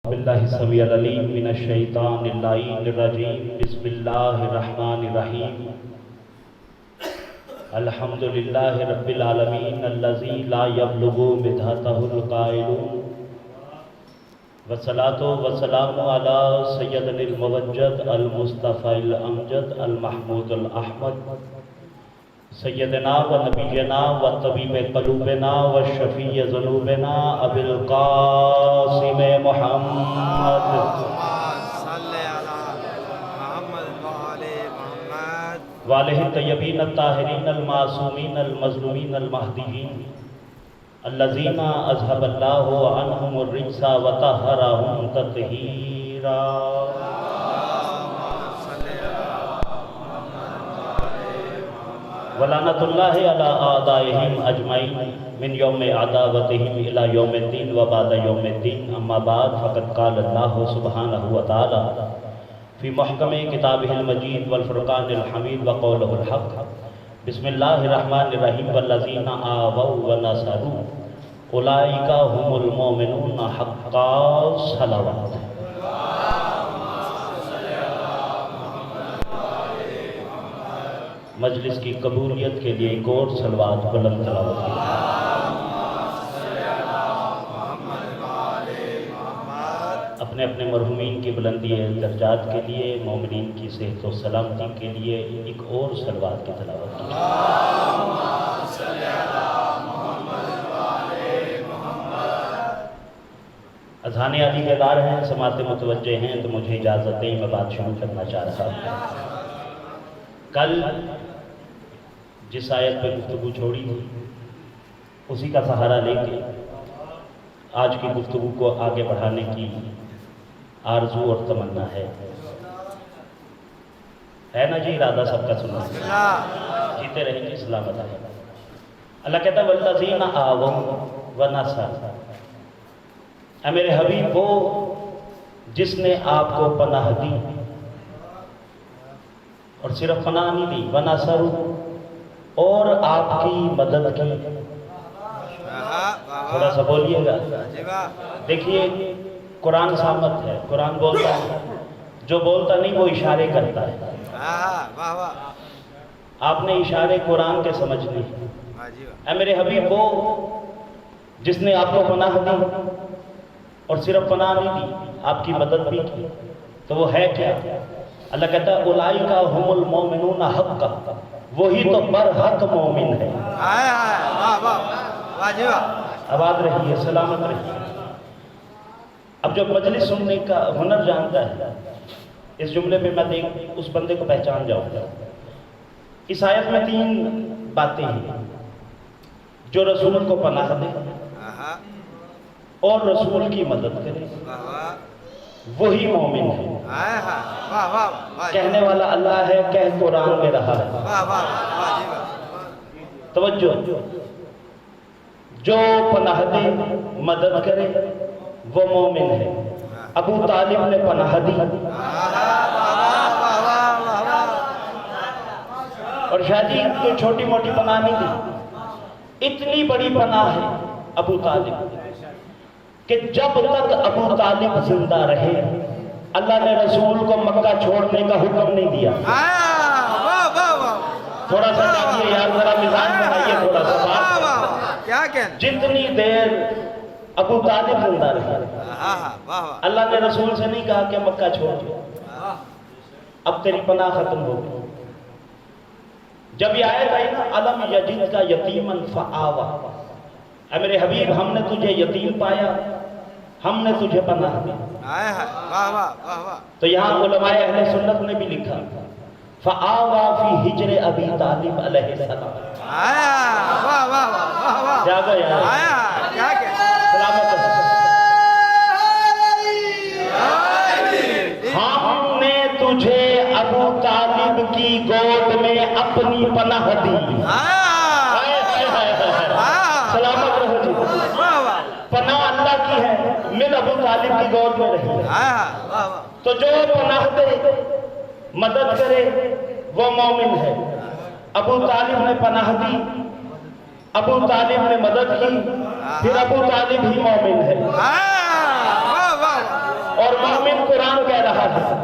باللہ السمیع العلیم من الشیطان اللعین الرجیم بسم اللہ الرحمن الرحیم الحمدللہ رب العالمین الذی لا یبلغ مدحتہ القائلون والصلاة والسلام علی سیدنا الموجد المصطفى الامجد المحمود الاحمد سیدنا و نبینا و طبیب قلوبنا و شفیع ذنوبنا ابی القاسم محمد والہ الطیبین الطاہرین المعصومین المظلومین المہدیین الذین اذھب اللہ عنہم الرجس وطہرہم تطہیرا ولعنت اللہ علی اعدائہم اجمعین من یوم عداوتہم الی یوم الدین و بعد یوم الدین اما بعد فقد قال اللہ سبحانہ وتعالی فی محکم کتابہ المجید والفرقان الحمید وقولہ الحق بسم اللہ الرحمن الرحیم والذین آووا ونصروا اولئک هم المؤمنون حقا صلوات۔ مجلس کی قبولیت کے لیے ایک اور صلوات بلند تلاوت کی۔ اپنے اپنے مرحومین کی بلندی درجات کے لیے، مومنین کی صحت و سلامتی کے لیے ایک اور صلوات کی تلاوت کی۔ اذان علی بیدار ہیں، سماعت متوجہ ہیں، تو مجھے اجازت دیں میں بات شروع کرنا چاہ رہا ہوں۔ کل جس آیت پہ گفتگو چھوڑی تھی اسی کا سہارا لے کے آج کی گفتگو کو آگے بڑھانے کی آرزو اور تمنا ہے نا جی؟ ارادہ سب کا سنا، جیتے رہیں گے، سلامت ہے۔ اللہ کہتا ہے والذین آووا ونصروا، اے میرے حبیب وہ جس نے آپ کو پناہ دی، اور صرف پناہ نہیں دی، ونصروا، اور آپ کی مدد کی۔ تھوڑا سا بولیے گا۔ دیکھیے قرآن سامت ہے، قرآن بولتا ہے، جو بولتا نہیں وہ اشارے کرتا ہے۔ آپ نے اشارے قرآن کے سمجھنے۔ اے میرے حبیب وہ جس نے آپ کو پناہ دی اور صرف پناہ نہیں دی، آپ کی مدد بھی کی، تو وہ ہے کیا؟ اللہ کہتا ہے اولئک هم المؤمنون حقا، وہی تو برحق مومن ہے۔ آباد رہیے، سلامت رہیے۔ اب جو مجلس سننے کا ہنر جانتا ہے، اس جملے میں میں اس بندے کو پہچان جاؤں گا۔ اس آیت میں 3 باتیں ہیں۔ جو رسول کو پناہ دے اور رسول کی مدد کرے وہی مومن ہے۔ کہنے والا اللہ ہے، کہہ قرآن میں رہا ہے۔ توجہ، جو پناہ دے مدد کرے وہ مومن ہے۔ ابو طالب نے پناہ دی اور شاید کوئی چھوٹی موٹی پناہ نہیں دی، اتنی بڑی پناہ ہے ابو طالب کہ جب تک ابو طالب زندہ رہے اللہ نے رسول کو مکہ چھوڑنے کا حکم نہیں دیا۔ تھوڑا سا جاگیے یار، ذرا مزاج بنائیے تھوڑا سا۔ جتنی دیر ابو طالب زندہ رہے اللہ نے رسول سے نہیں کہا کہ مکہ چھوڑ دو، اب تیری پناہ ختم ہو گئی۔ جب یہ آیت آئی نا الم یجدک یتیما فآویٰ، اے میرے حبیب ہم نے تجھے یتیم پایا، ہم نے تجھے پناہ دی۔ تو یہاں علماء اہل سنت نے بھی لکھا فآویٰ فی ہجر ابی طالب علیہ السلام۔ جاگو یار، سلامت ہم نے تجھے ابو طالب کی گود میں اپنی پناہ دی۔ سلامت رہو جی، پناہ اللہ کی ہے، من ابو طالب کی گود میں رہی۔ تو جو پناہ دے مدد کرے وہ مومن ہے۔ ابو طالب نے پناہ دی، ابو طالب نے مدد کی، پھر ابو طالب ہی مومن ہے۔ رہا ہے.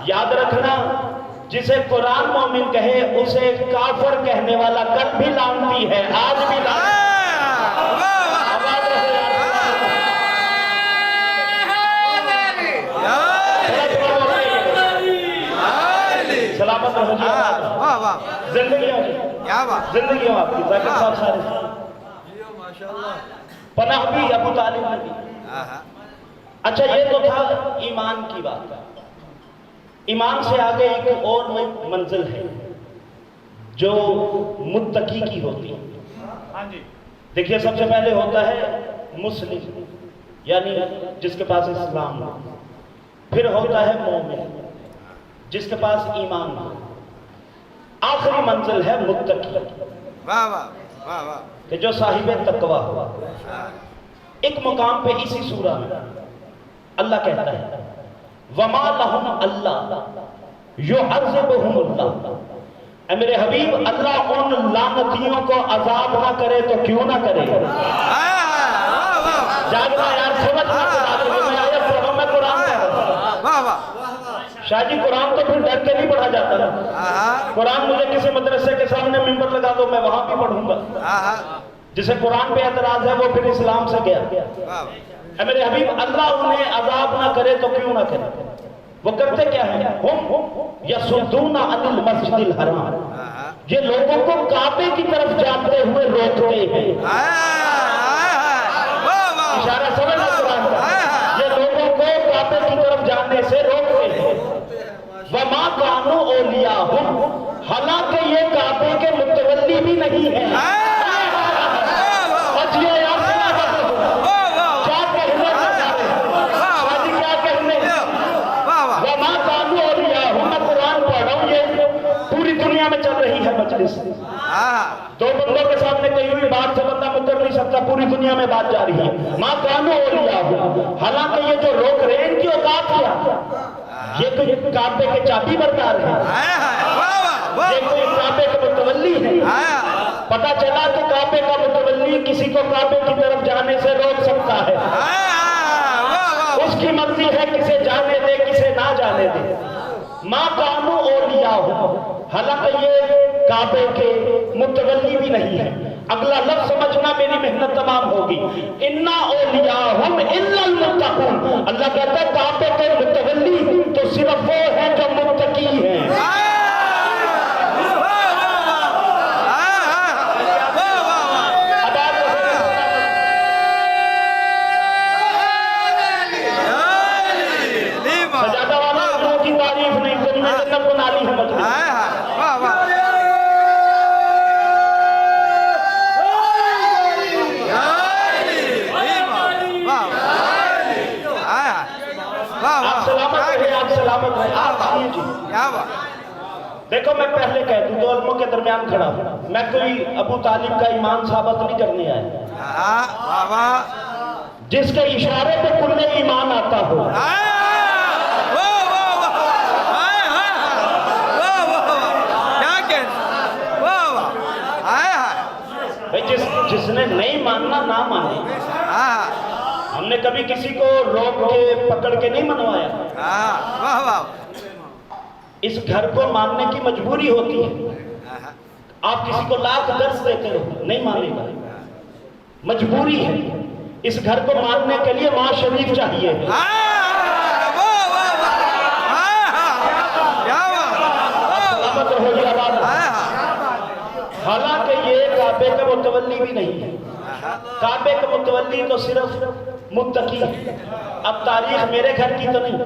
یاد رکھنا جسے قرآن مومن کہے اسے کافر کہنے والا کل بھی لعنتی ہے، آج بھی لعنتی ہے. سلامت رہو جی. زندگی زندگی آپ کی ذاکر صاحب سارے پناہ بھی ابو طالب نے دی. اچھا یہ تو تھا ایمان کی بات. ایمان سے آگے ایک اور منزل ہے جو متقی کی ہوتی ہے. دیکھیے سب سے پہلے ہوتا ہے مسلم یعنی جس کے پاس اسلام ہو، پھر ہوتا ہے مومن جس کے پاس ایمان ہو، آخری منزل ہے متقی کہ جو صاحب تقوی ہو. ایک مقام پہ اسی سورہ میں اللہ کہتا ہے وَمَا لَهُمْ اللَّهُ يُعَذِّبُهُمُ اللَّهُ. اے میرے حبیب اللہ ان لعنتیوں کو عذاب نہ کرے تو کیوں نہ کرے. جاگنا یار سمجھنا میں آیت پڑھوں میں قرآن پڑھوں. شاہ جی قرآن تو پھر ڈر کے نہیں پڑھا جاتا نا. قرآن مجھے کسی مدرسے کے سامنے ممبر لگا دو میں وہاں بھی پڑھوں گا. جسے قرآن پہ اعتراض ہے وہ پھر اسلام سے گیا. اے میرے حبیب اللہ انہیں عذاب نہ کرے تو کیوں نہ کرے. وہ کرتے کیا ہیں؟ ہم یصدون عن المسجد الحرام. یہ لوگوں کو کعبے کی طرف جاتے ہوئے روکتے ہیں. اشارہ سمجھنا قرآن کا. یہ لوگوں کو کعبے کی طرف جانے سے روکتے ہیں. وما کانوا اولیاءہم. حالانکہ یہ کعبے کے متولی بھی نہیں ہیں. دو بندوں کے سامنے کہی ہوئی بات سے بندہ مکر نہیں سکتا، پوری دنیا میں بات جاری ہے. ماں کانوا اولیاء. حالانکہ یہ جو روک رہے ہیں ان کی اوقات کیا؟ یہ تو کعبے کے چابی بردار ہیں، یہ کوئی کعبے کے متولی ہیں. پتہ چلا کہ کعبے کا متولی کسی کو کعبے کی طرف جانے سے روک سکتا ہے. اس کی مرضی ہے کسے جانے دے کسے نہ جانے دے. ماں کانوا اولیاء. حالانکہ یہ کعبے کے متولی بھی نہیں ہے. اگلا لفظ سمجھنا میری محنت تمام ہوگی. اِنَّا أَوْلِيَاءَهُمْ إِلَّا الْمُتَّقُونَ. اللہ کہتا ہے کعبے کے متولی تو صرف وہ ہیں جو متقی ہیں. سجادہ والا اللہ کی تعریف نہیں تم نے جنت بنا لی ہے مجھے. دیکھو میں پہلے کہہ دوں دو علموں کے درمیان کھڑا ہوں. میں کوئی ابو طالب کا ایمان ثابت نہیں کرنے آیا. جس کے اشارے پہ کل ایمان آتا ہو. جس نے نہیں ماننا نہ مانے. ہم نے کبھی کسی کو روک کے پکڑ کے نہیں منوایا. اس گھر کو ماننے کی مجبوری ہوتی ہے. آپ کسی کو لاکھ درس دیتے ہو نہیں مانے گا. مجبوری ہے. اس گھر کو ماننے کے لیے ماں شریف چاہیے. سلامت رہو جی آباد. حالانکہ یہ کعبے کا متولی بھی نہیں ہے. کعبے کا متولی تو صرف متقی ہے. اب تاریخ میرے گھر کی تو نہیں،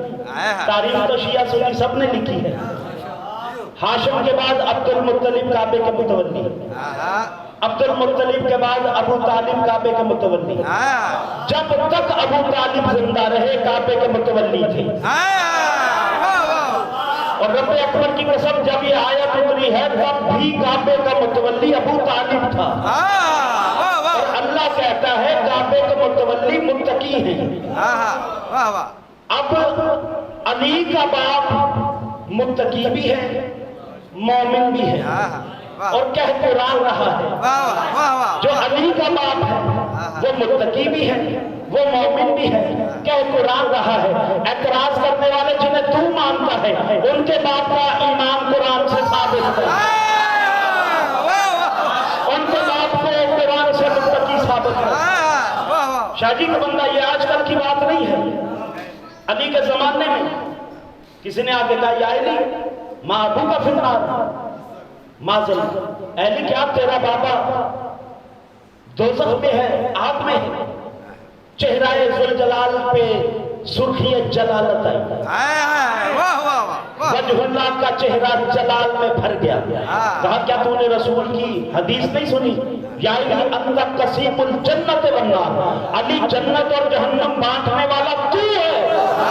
تاریخ تو شیعہ سنی سب نے لکھی ہے. ہاشم کے بعد عبد المطلب کعبے کے متولی. عبد المطلب کے بعد ابو طالب کعبے کے متولی. جب تک ابو طالب زندہ رہے کعبے کے متولی تھے. اور رب اکبر کی قسم جب یہ آیت اتری ہے تب بھی کعبے کا متولی ابو طالب تھا. اور اللہ کہتا ہے کعبے کے متولی متقی ہیں. اب علی کا باپ متقی بھی ہے مومن بھی ہے اور کہہ قرآن رہا ہے. جو علی کا باپ ہے وہ متقی بھی ہے وہ مومن بھی ہے کہہ قرآن رہا ہے. اعتراض کرنے والے جنہیں تو ہے ان کے باپ کا ایمان قرآن سے ثابت ہے، ان کے باپ کو قرآن سے متقی ثابت ہے۔ شاہ جی کا بندہ یہ آج کل کی بات نہیں ہے۔ علی کے زمانے میں کسی نے آگے کہا یا علی ماں ابو کا فنار ماضل، علی کیا تیرا بابا دوزخ میں ہے، آگ میں ہے؟ چہرہ ذوالجلال پہ سرخی جلالت آئی، وجہ اللہ کا چہرہ جلال میں بھر گیا۔ کہا کیا تو نے رسول کی حدیث نہیں سنی؟ یا علی انت قسیم الجنت والنار، علی جنت اور جہنم بانٹنے والا تو ہے۔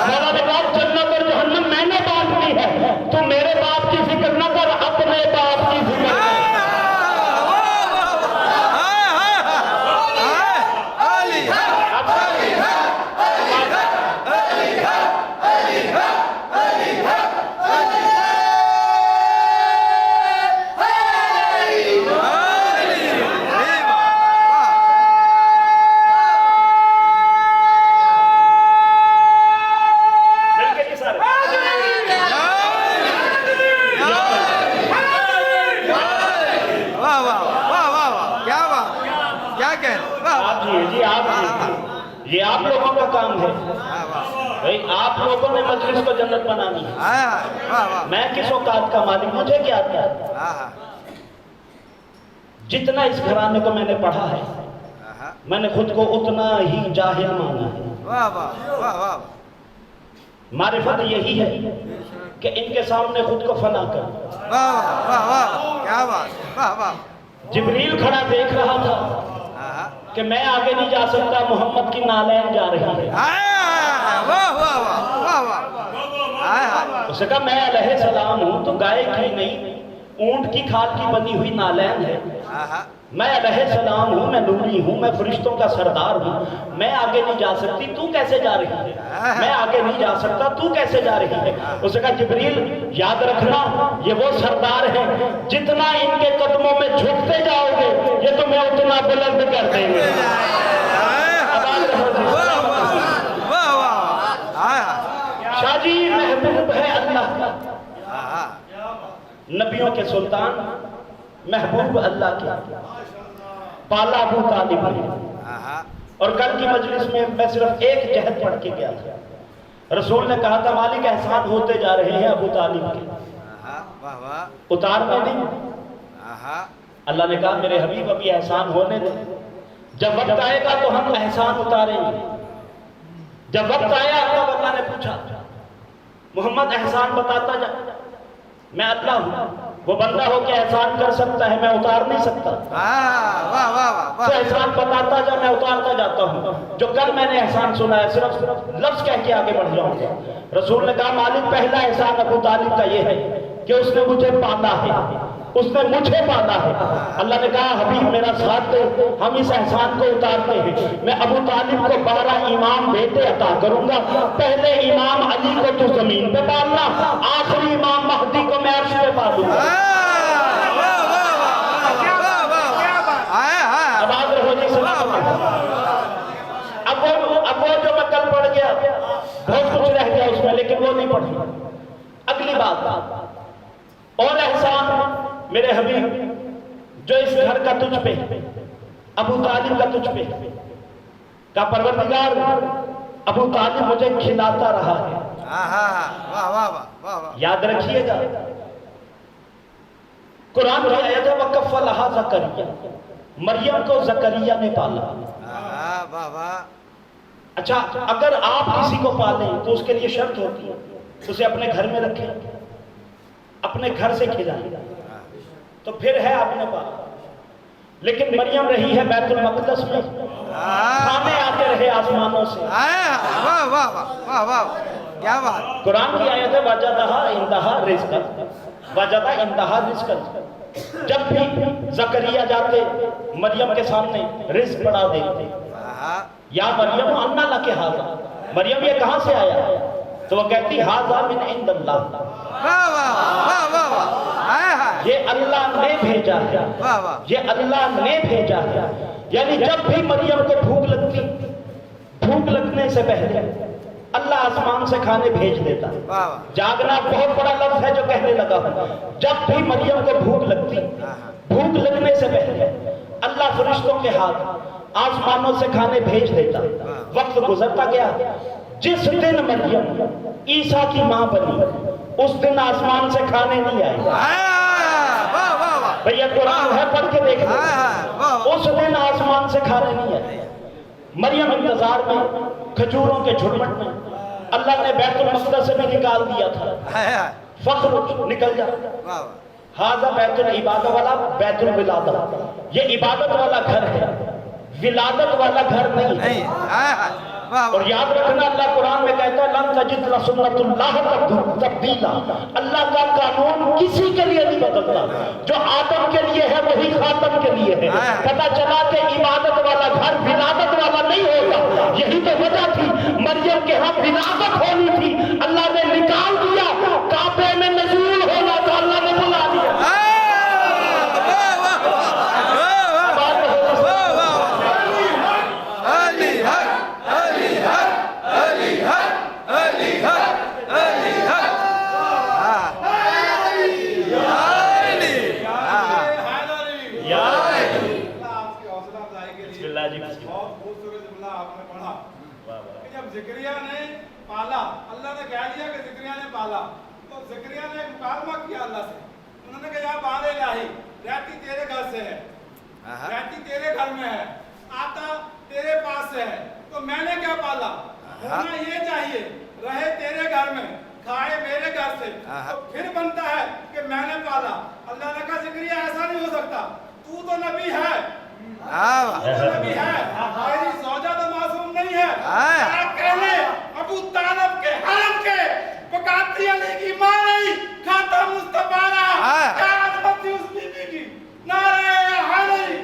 مولا نے کہا جنت اور جہنم میں نے بانٹنی ہے، تو میرے باپ کی فکر نہ کر، اپنے باپ کی فکر کر۔ یہ آپ لوگوں کا کام ہے بھئی، آپ لوگوں نے مجلس کو جنت بنانی ہے۔ میں کس اوقات کا مالک، مجھے کیا آتا ہے؟ جتنا اس گھرانے کو میں نے پڑھا ہے میں نے خود کو اتنا ہی جاہل مانا ہے۔ معرفت یہی ہے کہ ان کے سامنے خود کو فنا کر۔ جبریل کھڑا دیکھ رہا تھا کہ میں آگے نہیں جا سکتا، محمد کی نالین جا رہی ہے۔ اسے کہا میں علیہ السلام ہوں تو گائے کی نہیں اونٹ کی کھال کی بنی ہوئی نالین ہے، میں علیہ السلام ہوں، میں نوری ہوں، میں فرشتوں کا سردار ہوں، میں آگے نہیں جا سکتی، تو کیسے جا رہی ہے؟ میں آگے نہیں جا سکتا، تو کیسے جا رہی ہے؟ اسے کہا جبریل یاد رکھنا یہ وہ سردار ہیں، جتنا ان کے قدموں میں جھکتے جاؤ گے یہ تمہیں اتنا بلند کر دیں گے۔ شاہ جی محبوب ہے اللہ کا، نبیوں کے سلطان محبوب اللہ کے، پالا ابو طالب ہے۔ اور کل کی مجلس میں میں صرف ایک جہد پڑھ کے گیا تھا، رسول نے کہا تھا مالک احسان ہوتے جا رہے ہیں ابو طالب کے، اتارنے نہیں۔ اللہ نے کہا میرے حبیب ابھی احسان ہونے دیں، جب وقت آئے گا تو ہم احسان اتاریں گے۔ جب وقت آیا تب اللہ نے پوچھا محمد احسان بتاتا جا، میں اللہ ہوں، وہ بندہ ہو کہ احسان کر سکتا ہے، میں اتار نہیں سکتا، تو احسان بتاتا جا، میں اتارتا جاتا ہوں۔ جو کل میں نے احسان سنا ہے صرف لفظ کہہ کے آگے بڑھ جاؤں گا۔ رسول نے کہا مالک پہلا احسان ابو طالب کا یہ ہے کہ اس نے مجھے پالا ہے، اس نے مجھے پالا ہے۔ اللہ نے کہا حبیب میرا ساتھ دے، ہم اس احسان کو اتارتے ہیں۔ میں ابو طالب کو 12 امام بیٹے عطا کروں گا، پہلے امام علی کو تو زمین پہ پالنا، آخری امام مہدی کو میں عرش پہ پالوں گا۔ اب ہو جی سلام۔ اب وہ جو میں کل پڑھ گیا بہت کچھ رہ گیا اس میں، لیکن وہ نہیں پڑھی۔ اگلی بات اور احسان میرے حبیب جو اس گھر کا تجھ پہ، ابو طالب کا تجھ پہ، کا پروردگار ابو طالب مجھے کھلاتا رہا ہے۔ یاد رکھیے گا قرآن کی آیت ہے وَكَفَّلَهَا زَكَرِيَّا، مریم کو زکریا نے پالا۔ اچھا اگر آپ کسی کو پالیں تو اس کے لیے شرط ہوتی ہے اسے اپنے گھر میں رکھیں، اپنے گھر سے کھلائیں، تو پھر ہے آپ نے پالا۔ لیکن مریم رہی ہے بیت المقدس میں، کھانے آتے رہے آسمانوں سے۔ کیا بات! قرآن کی آیت ہے وَجَدَهَا عِندَهَا رِزْقًا، وَجَدَ عِندَهَا رِزْقًا۔ جب بھی زکریا جاتے مریم کے سامنے رزق بڑھا دیتے، یا مریم انا لک ھذا، مریم یہ کہاں سے آیا؟ تو وہ کہتی ھذا من عند اللہ، یہ اللہ نے بھیجا ہے، یہ اللہ نے بھیجا ہے۔ یعنی جب بھی مریم کو بھوک لگتی، بھوک لگنے سے پہلے اللہ آسمان سے کھانے بھیج دیتا. جاگنا بہت بڑا لفظ ہے جو کہنے لگا ہوں. جب بھی مریم کو بھوک لگتی، بھوک لگنے سے پہلے اللہ فرشتوں کے ہاتھ آسمانوں سے کھانے بھیج دیتا. وقت گزرتا گیا. جس دن مریم عیسیٰ کی ماں بنی اس دن آسمان سے کھانے نہیں آئے. بھئی یہ قرآن ہے، پڑھ کے دیکھ لیں. اس دن آسمان سے کھانے نہیں آئے. مریم انتظار میں، کھجوروں کے جھرمٹ میں. اللہ نے بیت المقدس سے بھی نکال دیا تھا. فخر نکل جا. ہاذا بیت العبادہ والا بیت الولادہ. یہ عبادت والا گھر ہے، ولادت والا گھر نہیں ہے. اور یاد رکھنا اللہ قرآن میں کہتا ہے لن تجد لسنت اللہ تبدیلا. اللہ کا قانون کسی کے لیے نہیں بدلتا. جو آدم کے لیے ہے وہی خاتم کے لیے ہے. پتہ چلا کہ عبادت والا گھر ولادت والا نہیں ہوگا. یہی تو وجہ تھی مریم کے ہاں ولادت ہونی تھی، اللہ نے نکال دیا. کعبے میں نزول ہونا تھا، اللہ نے بلا دیا. زکریا نے پالا، اللہ نے کہہ دیا کہ زکریا نے پالا، تو زکریا نے ایک مکالمہ کیا اللہ سے. انہوں نے کہا یا بال الہی، رہتی تیرے گھر سے ہے، رہتی تیرے گھر میں ہے، آتا تیرے پاس سے ہے، تو میں نے کیا پالا؟ ہونا یہ چاہیے رہے تیرے گھر میں، کھائے میرے گھر سے، تو پھر بنتا ہے کہ میں نے پالا. اللہ نے کہا زکریا ایسا نہیں ہو سکتا، تو نبی ہے، نبی ہے، تیری زوجہ تو معصوم نہیں ہے. کیا کہنے ابو طالب کے حرم کے بقاتی علی کی ماں نہیں، کھاتا مصطفیٰ رہا. کیا عظمت تھی اس بی بی کی. نعرہ حیدری.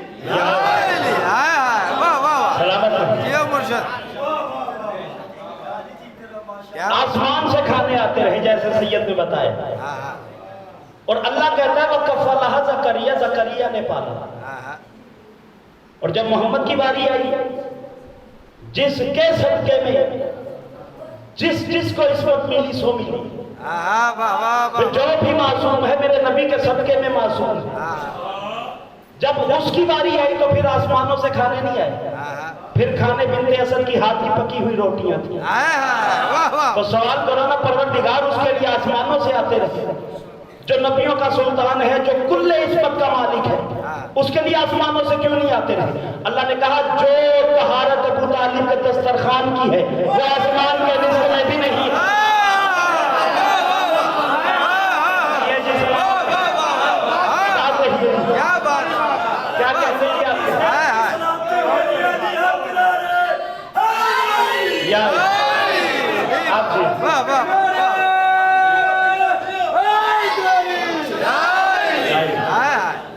آسمان سے کھانے آتے رہے جیسے سید نے بتایا. اور اللہ کہتا ہے وَكَفَّلَهَا زَكَرِيَّا، زکریا نے پالا. اور جب محمد کی باری آئی، جس کے صدقے میں جس کو اس وقت ملی سو ملی. جو بھی معصوم ہے میرے نبی کے صدقے میں معصوم ہے. جب اس کی باری آئی تو پھر آسمانوں سے کھانے نہیں آئے، پھر کھانے بنت اسد کی ہاتھ کی پکی ہوئی روٹیاں تھیں. تو سوال کرو نا پروردگار اس کے لیے آسمانوں سے آتے رہے. جو نبیوں کا سلطان ہے، جو کل عصمت کا مالک ہے، اس کے لیے آسمانوں سے کیوں نہیں آتے رہے؟ اللہ نے کہا جو طہارت ابو طالب کے دسترخوان کی ہے وہ آسمان کے رزق میں بھی نہیں ہے. کیا کہتے ہیں آپ جی؟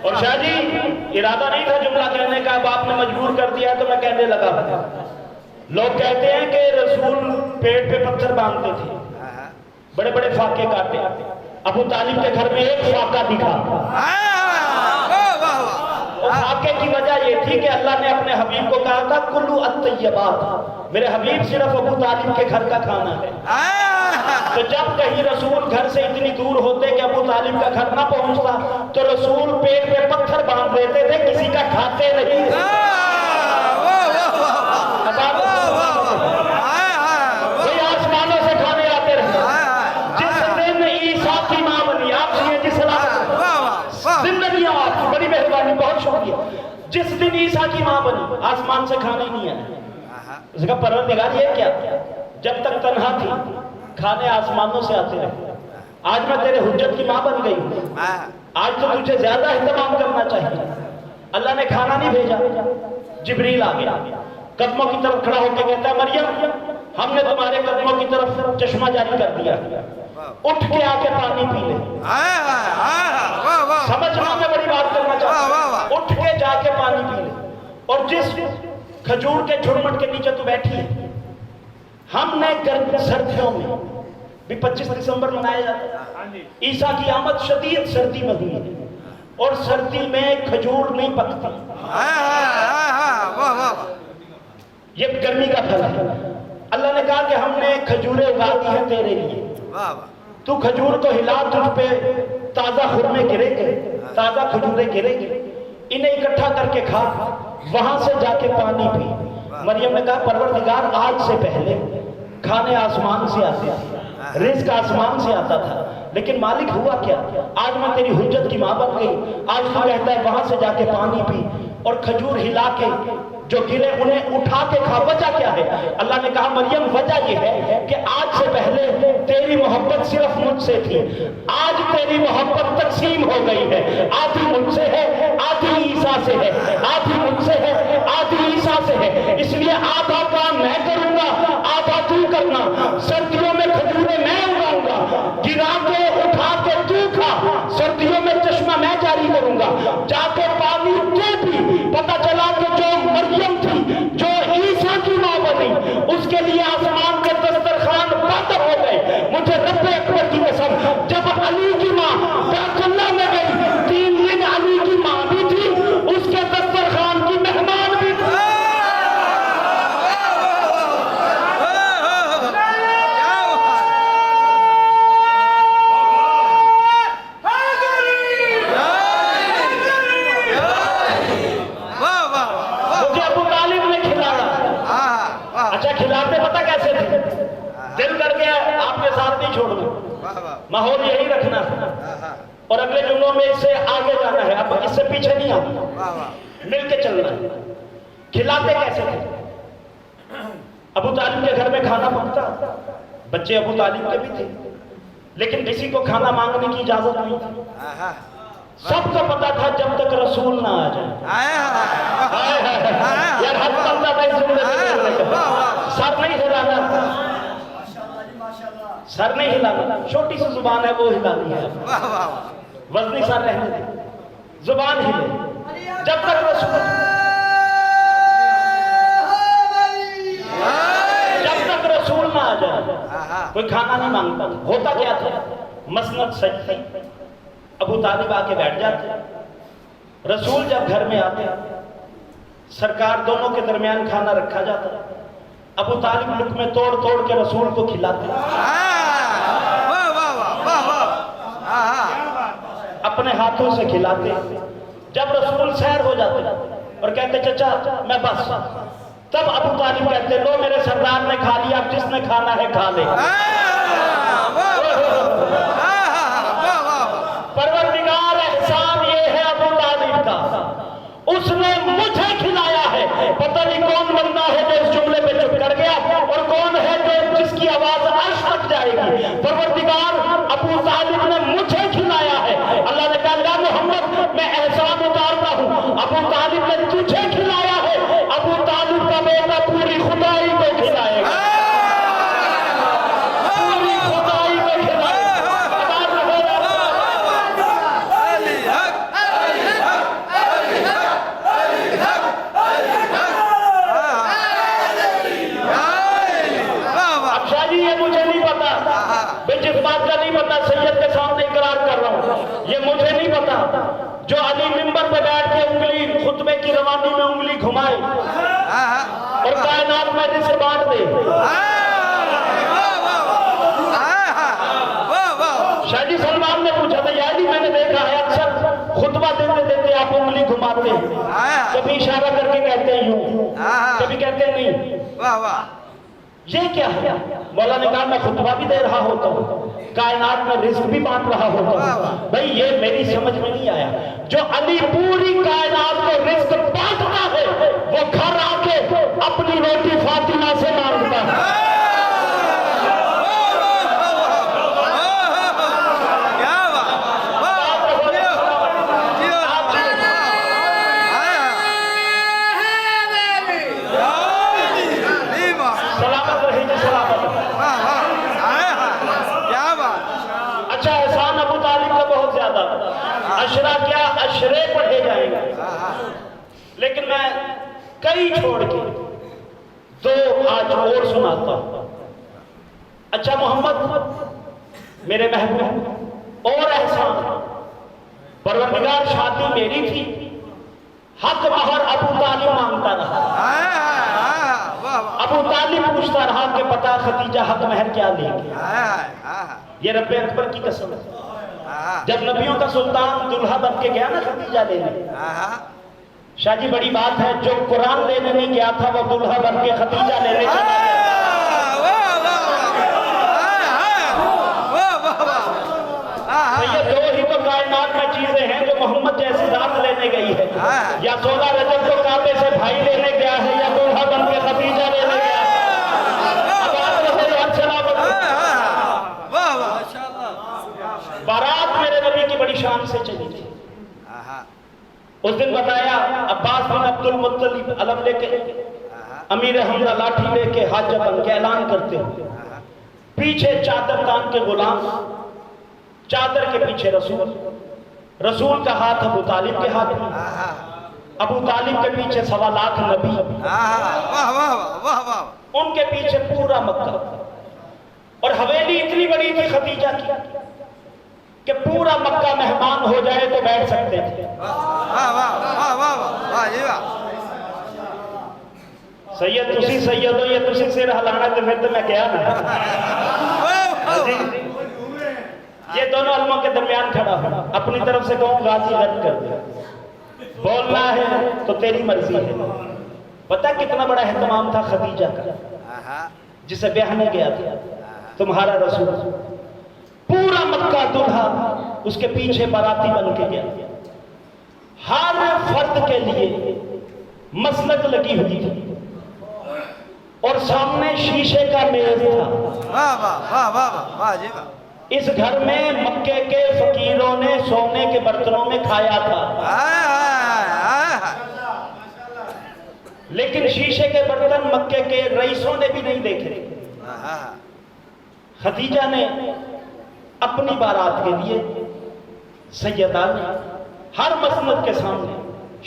اور شاہ جی ارادہ نہیں تھا جملہ کہنے کا، اب آپ نے مجبور کر دیا تو میں کہنے لگا. لوگ کہتے ہیں کہ رسول پیٹ پہ پتھر باندھتے تھے، بڑے بڑے فاقے کاٹے. ابو طالب کے گھر میں ایک فاقہ دکھا. فاقے کی وجہ یہ تھی کہ اللہ نے اپنے حبیب کو کہا تھا کلو الطیبات، میرے حبیب صرف ابو طالب کے گھر کا کھانا ہے. تو جب کہیں رسول گھر سے اتنی دور ہوتے کہ ابو طالب کا گھر نہ پہنچتا تو رسول پیٹ پہ پتھر باندھ دیتے تھے، کسی کا کھاتے نہیں. وہی آسمانوں سے کھانے آتے رہے. جس دن عیسیٰ کی ماں بنی، آپ سنیے جس زندگیاں آپ کی بڑی مہربانی، بہت شکریہ. جس دن عیسیٰ کی ماں بنی آسمان سے کھانے نہیں آئے. اس کا پروردگار یہ کیا؟ جب تک تنہا تھی کھانے آسمانوں سے آتے رہے. آج میں تیرے حجت کی ماں بن گئی ہوں، آج تو تجھے زیادہ اہتمام کرنا چاہیے. اللہ نے کھانا نہیں بھیجا، جبریل آ گیا، قدموں کی طرف کھڑا ہو کے کہتا ہے مریم ہم نے تمہارے قدموں کی طرف چشمہ جاری کر دیا، اٹھ کے آ کے پانی پی لے. سمجھنا میں بڑی بات کرنا چاہتا ہوں. اٹھ کے جا کے پانی پی لے. اور جس کھجور کے جھرمٹ کے نیچے تو بیٹھی ہے، ہم نے سردیوں میں بھی 25 دسمبر منایا جاتا ہے. عیسیٰ کی آمد شدید سردی میں ہوئی ہے اور سردی میں کھجور نہیں پکتی. یہ گرمی کا پھل ہے. اللہ نے کہا کہ ہم نے کھجوریں اگا دی ہیں تیرے لیے، تو کھجور کو ہلا، تجھ پہ تازہ خرمے گرے گے، تازہ کھجوریں گرے گی، انہیں اکٹھا کر کے کھا، وہاں سے جا کے پانی پی۔ مریم نے کہا پروردگار آج سے پہلے کھانے آسمان سے آتے تھے، رزق آسمان سے آتا تھا، لیکن مالک ہوا کیا؟ آج میں تیری حجت کی ماں بن گئی، آج تو کہتا ہے وہاں سے جا کے پانی پی اور کھجور ہلا کے جو گرے انہیں اٹھا کے کھا۔ وجہ کیا ہے؟ اللہ نے کہا مریم وجہ یہ ہے کہ آج سے پہلے تیری محبت صرف مجھ سے تھی، آج تیری محبت تقسیم ہو گئی ہے، آدھی مجھ سے ہے، آدھی عیسیٰ سے ہے، آدھی مجھ سے ہے، آدھی عیسیٰ سے ہے، اس لیے آدھا کام میں کروں گا، آدھا تو کرنا۔ سردیوں میں کھجوریں میں اگاؤں گا، گرا کے اٹھا کے تو کھا، سردیوں میں چشمہ میں جاری کروں گا، جا کے پانی تو پی۔ پتہ چلا کہ جو مریم تھی، جو عیسیٰ کی ماں بنی، اس کے لیے آسمان کے دسترخوان بند ہو گئے۔ مجھے رب اکبر کی قسم، جب علی کی ماں بیت اللہ میں گئی، 3 دن علی کی ماں بھی تھی، اس کے دسترخوان کی مہمان بھی تھی۔ ماحول یہی رکھنا ہے اور اگلے جملوں میں اس سے آگے جانا ہے، اب اس سے پیچھے نہیں آنا، مل کے چلنا ہے۔ کھلاتے کیسے تھے؟ ابو طالب کے گھر میں کھانا پکتا، بچے ابو طالب کے بھی تھے، لیکن کسی کو کھانا مانگنے کی اجازت نہیں تھی۔ سب کو پتا تھا جب تک رسول نہ آ جائے۔ یار حد کرتا تھا اس جملے سے، سر نہیں ہلانا، سر نہیں ہلانا، چھوٹی سی زبان ہے وہ ہلانی ہے، وزنی سر رہنے دے، زبان ہلے جب تک رسول، جب تک رسول نہ آ جائے کوئی کھانا نہیں مانگتا۔ ہوتا کیا تھا؟ مسند سجتی، ابو طالب آ کے بیٹھ جاتے، رسول جب گھر میں آتے سرکار دونوں کے درمیان کھانا رکھا جاتا، ابو طالب لقمے توڑ توڑ کے رسول کو کھلاتے، اپنے ہاتھوں سے کھلاتے۔ جب رسول سیر ہو جاتے اور کہتے چچا میں بس، تب ابو طالب کہتے لو میرے سردار نے کھا لیا، اب جس نے کھانا ہے کھا لے۔ پروردگار احسان یہ ہے ابو طالب کا، اس نے مجھے کھلایا ہے۔ پتہ نہیں کون بندہ ہے جو اس جملے پہ چپ کر گیا اور کون ہے جو جس کی آواز عرش تک جائے گی۔ پروردگار ابو طالب نے مجھے کھلایا ہے۔ اللہ نے کہا یا محمد میں احسان اتارتا ہوں، ابو طالب نے تجھے کھلایا ہے، ابو طالب کا بیٹا پوری خدائی کو کھلائے گا، پوری خدائی کو کھلائے گا۔ اب شاہ جی یہ مجھے نہیں پتا، میں جس بات کا نہیں پتا سید کے سامنے اقرار کر رہا ہوں، یہ مجھے نہیں پتا جو علی ممبر پہ بیٹھ کے انگلی خطبے کی روانی میں انگلی گھمائے اور کائنات میں جسے بانٹ دے۔ شاہ جی سلمان نے پوچھا تھا یا جی میں نے دیکھا ہے اکثر خطبہ دیتے دیتے آپ انگلی گھماتے ہیں، کبھی اشارہ کر کے کہتے ہیں یوں، کبھی کہتے ہیں نہیں، یہ کیا ہے؟ مولا نے کہا میں خطبہ بھی دے رہا ہوتا ہوں، کائنات میں رزق بھی بانٹ رہا ہوتا ہوں۔ بھئی یہ میری سمجھ میں نہیں آیا، جو علی پوری کائنات کو رزق بانٹتا ہے وہ گھر آ کے اپنی روٹی فاطمہ سے مانگتا ہے۔ اشرا کیا اشرے پڑھے جائیں گے، لیکن میں کئی چھوڑ کے 2 آج اور سناتا ہوں۔ اچھا محمد میرے محبوب اور احسان، پروردگار شادی میری تھی، حق مہر ابو طالب مانگتا رہا، ابو طالب پوچھتا رہا کہ پتا خدیجہ حق مہر کیا لے گی. یہ رب اکبر کی قسم ہے. جب نبیوں کا سلطان دلہا بن کے گیا نا خدیجہ لینے, شاہ جی بڑی بات ہے, جو قرآن لینے نہیں گیا تھا وہ دلہا بن کے خدیجہ لینے چلا گیا. یہ دو ہی تو کائنات میں چیزیں ہیں جو محمد جیسی ذات لینے گئی ہے. یا 16 رجب کو کعبے سے بھائی لینے گیا ہے, یا دلہا بن کے خدیجہ لینے گیا ہے. بارات میرے نبی کی بڑی شان سے چلی تھی. اس دن بتایا عباس بن عبد المطلب علم لے کے, امیر حمزہ لاٹھی لے کے, حاجہ بن کے اعلان کرتے ہیں. پیچھے چادر تان کے غلام, چادر کے پیچھے رسول, رسول کا ہاتھ ابو طالب کے ہاتھ میں, ابو طالب کے پیچھے 1.25 لاکھ نبی, ان کے پیچھے پورا مکہ. اور حویلی اتنی بڑی تھی خدیجہ کی کہ پورا مکہ مہمان ہو جائے تو بیٹھ سکتے تھے. سید تسی سید ہو, یہ تسی سر ہلانا تو پھر تو میں کیا نا. یہ دونوں علموں کے درمیان کھڑا ہوں, اپنی طرف سے کہوں غازی رد کر دے, بولنا ہے تو تیری مرضی ہے. پتہ کتنا بڑا اہتمام تھا خدیجہ کا, جسے بیاہنے گیا تھا تمہارا رسول, پورا مکہ دلہا اس کے پیچھے باراتی بن کے گیا. ہر فرد کے لیے مسلک لگی ہوئی تھی, اور سامنے شیشے کا میز تھا. اس گھر میں مکے کے فقیروں نے سونے کے برتنوں میں کھایا تھا, لیکن شیشے کے برتن مکے کے رئیسوں نے بھی نہیں دیکھے. خدیجہ نے اپنی بارات کے لیے سیدہ نے ہر مسند کے سامنے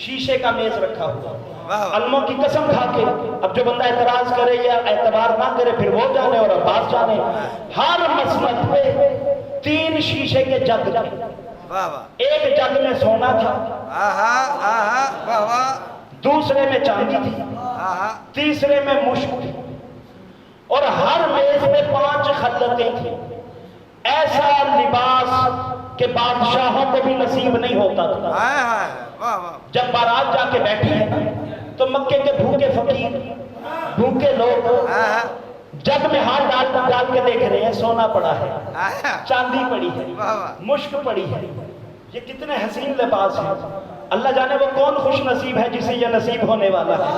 شیشے کا میز رکھا ہوا. علموں کی قسم کھا کے, اب جو بندہ اعتراض کرے یا اعتبار نہ کرے پھر وہ جانے اور عباس جانے, ہر مسند پہ 3 شیشے کے جگ تھے. ایک جگ میں سونا تھا, دوسرے میں چاندی تھی, تیسرے میں مشک تھی, اور ہر میز میں 5 خلتیں تھیں. ایسا لباس کہ بادشاہوں کو بھی نصیب نہیں ہوتا تھا. جب بارات جا کے بیٹھی ہے تو مکے کے بھوکے فقیر, بھوکے لوگ جگ میں ہاتھ ڈال کے دیکھ رہے ہیں, سونا پڑا ہے, چاندی پڑی ہے, مشک پڑی ہے. یہ کتنے حسین لباس ہیں. اللہ جانے وہ کون خوش نصیب ہے جسے یہ نصیب ہونے والا ہے.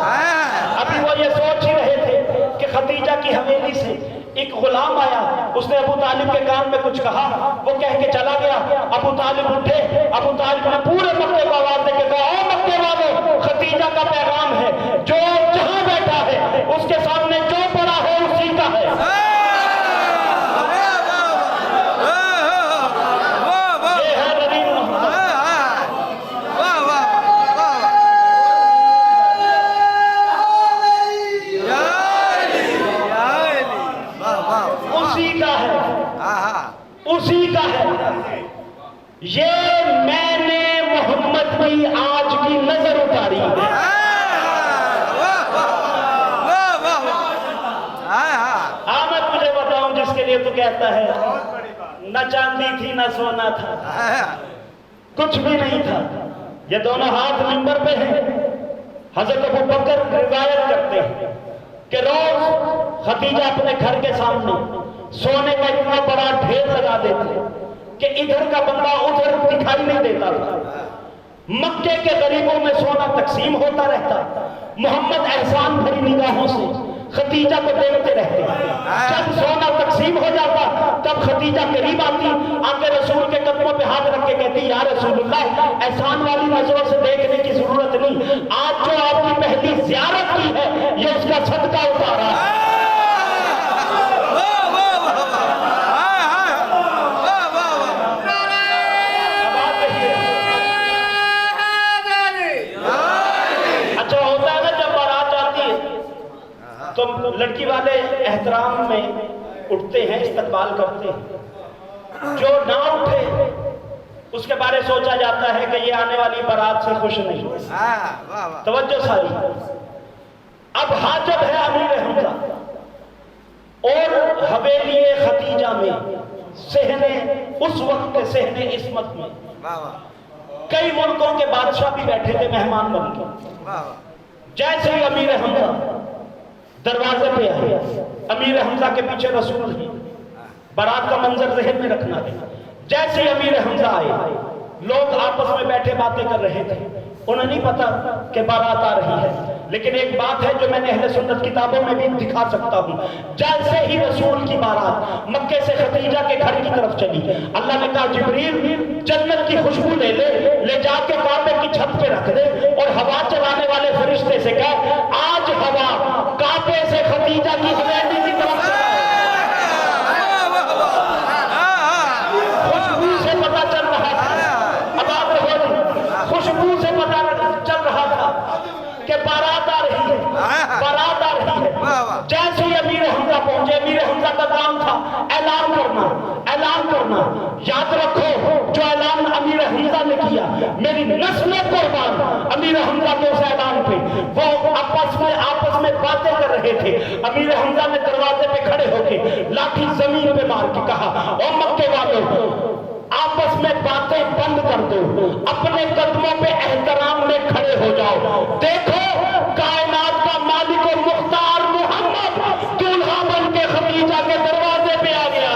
ابھی وہ یہ سوچ ہی رہے تھے کہ خدیجہ کی حویلی سے ایک غلام آیا, اس نے ابو طالب کے کان میں کچھ کہا, وہ کہہ کے چلا گیا. ابو طالب اٹھے, ابو طالب نے پورے مکے کو آواز دے کے کہا, اے مکے والو, خدیجہ کا پیغام ہے, جو جہاں بیٹھا ہے اس کے سامنے جو پڑا ہے اسی کا ہے. یہ ہے نبی محمد. اسی کا ہے. یہ میں نے محمد کی آج کی نظر اتاری ہے. میں تجھے بتاؤں جس کے لیے تو کہتا ہے نہ چاندی تھی نہ سونا تھا, کچھ بھی نہیں تھا. یہ دونوں ہاتھ منبر پہ ہیں. حضرت ابو بکر روایت کرتے ہیں کہ روز خدیجہ اپنے گھر کے سامنے سونے کا اتنا بڑا ڈھیر لگا دیتے کہ ادھر کا بندہ ادھر دکھائی نہیں دیتا تھا. مکے کے غریبوں میں سونا تقسیم ہوتا رہتا. محمد احسان بھری نگاہوں سے خدیجہ کو دیکھتے رہتے. جب سونا تقسیم ہو جاتا تب خدیجہ قریب آتی, آ کے رسول کے قدموں پہ ہاتھ رکھ کے کہتی, یا رسول اللہ, احسان والی نظروں سے دیکھنے کی ضرورت نہیں, آج جو آپ کی پہلی زیارت کی ہے یہ اس کا صدقہ اتارا ہے. تو لڑکی والے احترام میں اٹھتے ہیں, استقبال کرتے ہیں. جو نہ اٹھے اس کے بارے سوچا جاتا ہے کہ یہ آنے والی بارات سے خوش نہیں. توجہ ساری. اب حاجب ہے امیر حمزہ اور حویلی ختیجہ میں صحن اس وقت کے صحن عصمت میں کئی ملکوں کے بادشاہ بھی بیٹھے تھے مہمان بن کے. جیسے ہی امیر حمزہ دروازے پہ آئے, امیر حمزہ کے پیچھے رسول ہیں, بارات کا منظر ذہن میں رکھنا ہے. جیسے ہی امیر حمزہ آئے, لوگ آپس میں بیٹھے باتیں کر رہے تھے, انہیں نہیں پتا کہ بارات آ رہی ہے, لیکن ایک بات ہے جو میں نے اہل سنت کتابوں میں بھی دکھا سکتا ہوں. جیسے ہی رسول کی بارات مکے سے ختیجہ کے گھر کی طرف چلی, اللہ نے کہا جبریل جنت کی خوشبو لے جا کے کعبے کی چھت پہ رکھ دے, اور ہوا چلانے والے فرشتے سے کہا آج ہوا کعبے سے ختیجہ کی حویلی کی طرف چلا. خوشبو سے پتا چل رہا تھا, اب آپ خوشبو سے پتا چل رہا تھا کہ بارات آ رہی ہے, بارات آ رہی ہے. جیسے ہی امیر حمزہ پہنچے, امیر حمزہ کا کام تھا اعلان کرنا, اعلان کرنا. یاد رکھو جو اعلان امیر حمزہ نے کیا, میری نسل قربان. امیر حمزہ کے اس اعلان پہ وہ آپس میں باتیں کر رہے تھے. امیر حمزہ نے دروازے پہ کھڑے ہو کے لاٹھی زمین پہ مار کے کہا او مکے والوں, آپس میں باتیں بند کر دو, اپنے قدموں پہ احترام میں کھڑے ہو جاؤ. دیکھو کائنات کا مالک و مختار محمد دولہا بن کے ختیجہ کے دروازے پہ آ گیا.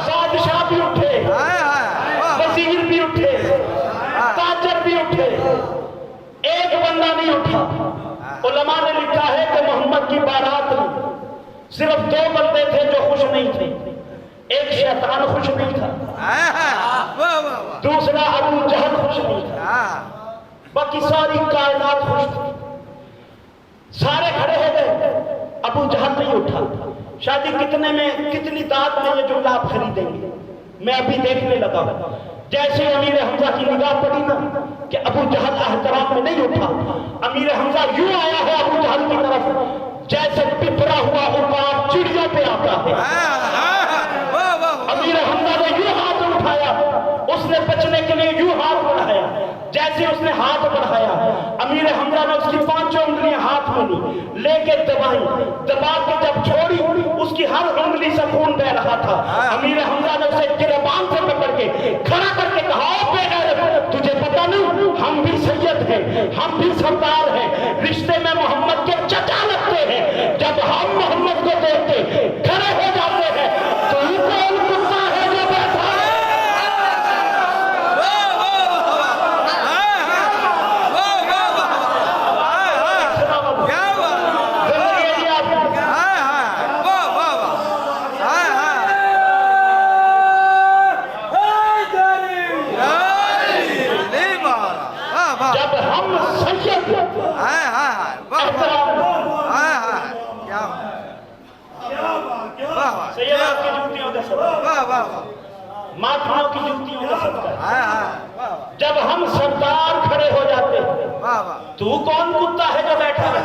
بادشاہ بھی اٹھے, وزیر بھی اٹھے, تاجر بھی اٹھے, ایک بندہ نہیں اٹھا. علماء نے لکھا ہے کہ محمد کی بارات میں صرف 2 بندے تھے جو خوش نہیں تھے. ایک شیطان خوش نہیں تھا, دوسرا ابو جہل خوش نہیں تھا, باقی ساری کائنات خوش تھی. سارے کھڑے ہو گئے, ابو جہل نہیں اٹھا. شادی کتنی داد میں یہ جملہ آپ خریدیں گے, میں ابھی دیکھنے لگا. جیسے امیر حمزہ کی نگاہ پڑی نا کہ ابو جہل احترام میں نہیں اٹھا, امیر حمزہ یوں آیا ہے ابو جہل کی طرف جیسے پپرا ہوا عقاب چڑیوں پہ آتا ہے. امیر حمزہ نے یوں ہاتھ اٹھایا, اس نے بچنے کے لیے یوں ہاتھ بڑھایا. جیسے اس نے ہاتھ بڑھایا, امیر حمزہ نے اس کی 5 انگلیاں ہاتھ میں لی, لے کے دبائی, دبا کے جب چھوڑی اس کی ہر انگلی سے خون بہ رہا تھا. امیر حمزہ نے اسے گریبان سے پکڑ کے کھڑا کر کے کہا او بے غیرت, تجھے پتہ نہیں ہم بھی سید ہیں, ہم بھی سردار ہیں, رشتے میں محمد کے چچا لگتے ہیں. جب ہم محمد کو دیکھتے کھڑے ہو جاتے ہیں تو ہی کون کتا ہے جو بیٹھا ہے. جب ہم سید سیدات کی جوتیوں کا صدقہ, ماتموں کی جوتیوں کا صدقہ, جب ہم سردار کھڑے ہو جاتے ہیں تو کون کتا ہے جو بیٹھا ہے.